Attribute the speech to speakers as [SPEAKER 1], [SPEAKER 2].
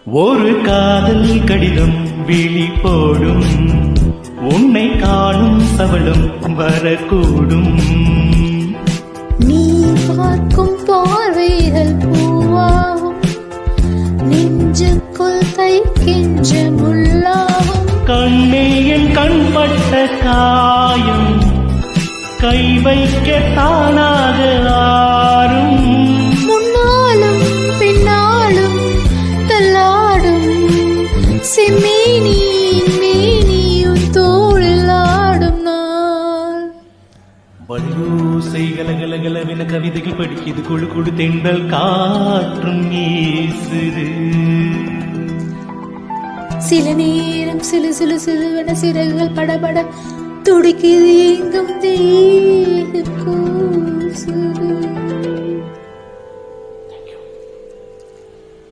[SPEAKER 1] ஒரு காதல் கடிதம் விழி போடும், உன்னை காணும் சவளும் வரக்கூடும்.
[SPEAKER 2] நீ பார்க்கும் பார்வைகள் பூவாகும், நெஞ்சுக்குள் தைக்கின்ற முள்ளாகும்.
[SPEAKER 1] கண்ணே என் கண்பட்ட காயம் கை வைக்க தானாக ஆறும்.
[SPEAKER 2] முன்னாலும் பின்னாலும் தள்ளாடும் செம்மேனியின் மேனியும் தோளில் ஆடும் நாள்.
[SPEAKER 1] வல்லூசை கலகலகலவென கவிதைகள் படிக்குது, குழு குழு தென்றல் காற்றும் வீசுது.
[SPEAKER 2] சில நேரம் சிலு சிலு சிலுவென சிறகுகள் படபட துடிக்குது, எங்கும் தேக கூசுது.